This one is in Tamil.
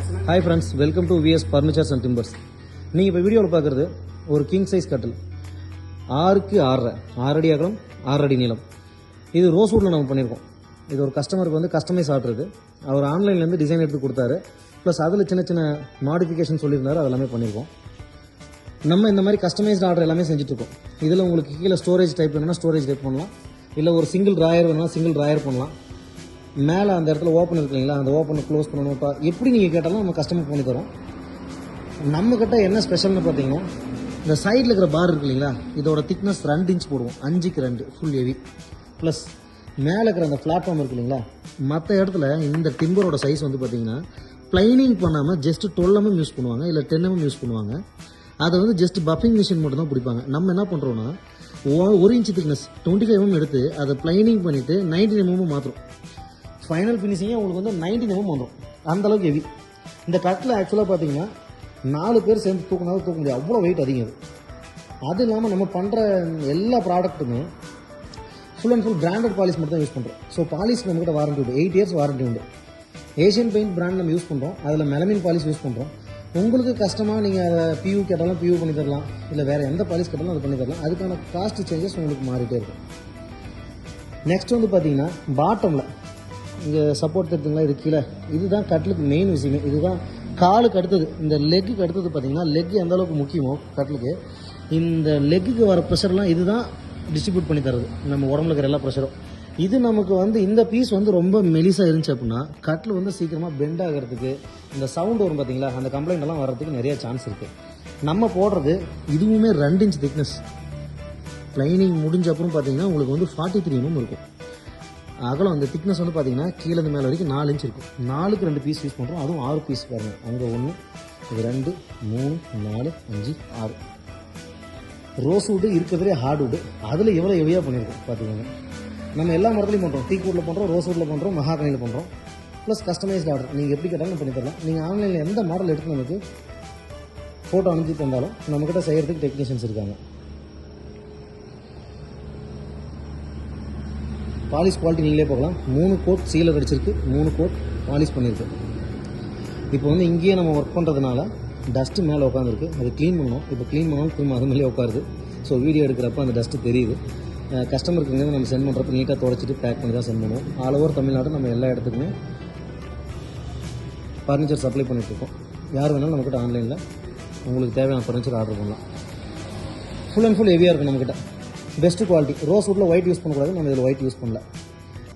Hi friends, welcome to VS Furnitures and Timbers. நீங்கள் இப்போ வீடியோவில் பார்க்குறது ஒரு கிங் சைஸ் கட்டில் 6க்கு 6 அடி அகலம் 6 அடி நீளம். இது ரோஸ்வுட்டில் நம்ம பண்ணியிருக்கோம். இது ஒரு கஸ்டமருக்கு வந்து கஸ்டமைஸ் ஆர்டருக்கு அவர் ஆன்லைன்லேருந்து டிசைன் எடுத்து கொடுத்தாரு. ப்ளஸ் அதில் சின்ன சின்ன மாடிஃபிகேஷன் சொல்லியிருந்தாரு, அதெல்லாமே பண்ணியிருக்கோம். நம்ம இந்த மாதிரி கஸ்டமைஸ்ட் ஆர்டர் எல்லாமே செஞ்சுட்ருக்கோம். இதில் உங்களுக்கு கீழே ஸ்டோரேஜ் டைப் வேணும்னா ஸ்டோரேஜ் டைப் பண்ணலாம், இல்லை ஒரு சிங்கிள் ட்ராயர் வேணும்னா சிங்கிள் ட்ராயர் பண்ணலாம். மேலே அந்த இடத்துல ஓப்பன் இருக்கு இல்லைங்களா, அந்த ஓப்பனை க்ளோஸ் பண்ணணும்ப்பா எப்படி நீங்கள் கேட்டாலும் நம்ம கஸ்டமர் பண்ணி தரோம். நம்மக்கிட்ட என்ன ஸ்பெஷல்னு பார்த்தீங்கன்னா, இந்த சைடில் இருக்கிற பார் இருக்கு இல்லைங்களா, இதோட திக்னஸ் 2 இன்ச் போடுவோம், 5க்கு 2 ஃபுல் ஹெவி. ப்ளஸ் மேலே இருக்கிற அந்த பிளாட்ஃபார்ம் இருக்கு இல்லைங்களா, மற்ற இடத்துல இந்த டிம்பரோட சைஸ் வந்து பார்த்தீங்கன்னா ப்ளைனிங் பண்ணாமல் ஜஸ்ட் 12 mm யூஸ் பண்ணுவாங்க, இல்லை 10 mm யூஸ் பண்ணுவாங்க. அதை வந்து ஜஸ்ட் பஃபிங் மிஷின் மட்டும் தான் பிடிப்பாங்க. நம்ம என்ன பண்ணுறோன்னா 1 இன்ச் திக்னஸ் 25 mm எடுத்து அதை ப்ளைனிங் பண்ணிவிட்டு 19 mm மாற்றுறோம். ஃபைனல் ஃபினிஷிங்கே உங்களுக்கு வந்து 19 mm வந்துடும். அந்தளவுக்கு ஹெவி. இந்த கட்டில் ஆக்சுவலாக பார்த்தீங்கன்னா 4 பேர் சேர்ந்து தூக்கினாலும் தூக்க முடியாது, அவ்வளோ வெயிட் அதிகம். அது இல்லாமல் நம்ம பண்ணுற எல்லா ப்ராடக்ட்டுமே full and full branded polish மட்டும் தான் யூஸ் பண்ணுறோம். ஸோ பாலிஷ் நம்மகிட்ட வாரண்டி உண்டு, 8 years வாரண்டி உண்டு. ஏஷியன் பெயிண்ட் பிராண்ட் நம்ம யூஸ் பண்ணுறோம், அதில் மெலமின் பாலிஷ் யூஸ் பண்ணுறோம். உங்களுக்கு கஷ்டமாக நீங்கள் அதை பியூ கேட்டாலும் பியூ பண்ணி தரலாம், இல்லை வேறு எந்த பாலிஷ் கேட்டாலும் அது பண்ணி தரலாம். அதுக்கான காஸ்ட் சேஞ்சஸ் உங்களுக்கு மாறிட்டே இருக்கும். நெக்ஸ்ட் வந்து பார்த்தீங்கன்னா பாட்டமில் இங்கே சப்போர்ட் எடுத்துங்களா, இது கீழே இதுதான் கட்டிலுக்கு மெயின் விஷயமே. இதுதான் காலுக்கு அடுத்தது, இந்த லெக்குக்கு அடுத்தது பார்த்தீங்கன்னா லெக் எந்த அளவுக்கு முக்கியமோ கட்டிலுக்கு, இந்த லெக்குக்கு வர ப்ரெஷர்லாம் இதுதான் டிஸ்ட்ரிபியூட் பண்ணி தருது நம்ம உடம்புல இருக்கிற எல்லா ப்ரெஷரும். இது நமக்கு வந்து இந்த பீஸ் வந்து ரொம்ப மெலிசாக இருந்துச்சு அப்படின்னா கட்டில் வந்து சீக்கிரமாக பெண்ட் ஆகிறதுக்கு, இந்த சவுண்ட் வரும் பார்த்தீங்களா, அந்த கம்ப்ளைண்ட் எல்லாம் வர்றதுக்கு நிறைய சான்ஸ் இருக்குது. நம்ம போடுறது இதுவுமே 2 inch திக்னஸ். ப்ளைனிங் முடிஞ்ச அப்புறம் பார்த்தீங்கன்னா உங்களுக்கு வந்து 43 mm இருக்கும் அகலம். அந்த திக்னஸ் வந்து பார்த்தீங்கன்னா கீழே இருந்து மேலே வரைக்கும் 4 inch இருக்கும். 4க்கு 2 பீஸ் யூஸ் பண்ணுறோம், அதுவும் 6 பீஸ் பாருங்கள். அங்கே 1, இது 2, 3, 4, 5, 6. ரோஸ் வுட்டு இருக்கிறதுலே ஹார்ட் வுட், அதில் எவ்வளோ ஹெவியாக பண்ணியிருக்கோம் பார்த்துக்கோங்க. நம்ம எல்லா மரத்துலையும் பண்ணுறோம், டீக் வுட்டில் பண்ணுறோம், ரோஸ் வுட்டில் பண்ணுறோம், மகாகனியில் பண்ணுறோம். ப்ளஸ் கஸ்டமைஸ்ட் ஆர்டர் நீங்கள் எப்படி கேட்டாலும் பண்ணி தரலாம். நீங்கள் ஆன்லைனில் எந்த மாடல் எடுத்து நமக்கு ஃபோட்டோ அனுப்பி தந்தாலும் நம்மக்கிட்ட செய்கிறதுக்கு டெக்னீஷியன்ஸ் இருக்காங்க. பாலிஷ் குவாலிட்டி நீங்களே பார்க்கலாம். 3 கோட் சீலர் அடிச்சிருக்கு, 3 கோட் பாலிஷ் பண்ணியிருக்கு. இப்போ வந்து இங்கேயே நம்ம ஒர்க் பண்ணுறதுனால டஸ்ட்டு மேலே உட்காந்துருக்கு, அது க்ளீன் பண்ணணும். இப்போ க்ளீன் பண்ணாலும் திரும்ப அது மேலே உட்காருது. ஸோ வீடியோ எடுக்கிறப்ப அந்த டஸ்ட்டு தெரியுது. கஸ்டமருக்கு இங்கே நம்ம சென்ட் பண்ணுறப்ப நீட்டாக துடைச்சிட்டு பேக் பண்ணி தான் சென்ட் பண்ணுவோம். ஆல் ஓவர் தமிழ்நாடு நம்ம எல்லா இடத்துக்குமே ஃபர்னிச்சர் சப்ளை பண்ணிகிட்ருக்கோம். யார் வேணாலும் நம்மக்கிட்ட ஆன்லைனில் உங்களுக்கு தேவையான ஃபர்னிச்சர் ஆர்டர் பண்ணலாம். ஃபுல் அண்ட் ஃபுல் ஹெவியாக இருக்கும் நம்மக்கிட்ட. Best quality. ரோஸ் வுட்டில் ஒயிட் யூஸ் பண்ணக்கூடாது, நம்ம இதில் ஒயிட் யூஸ் பண்ணல.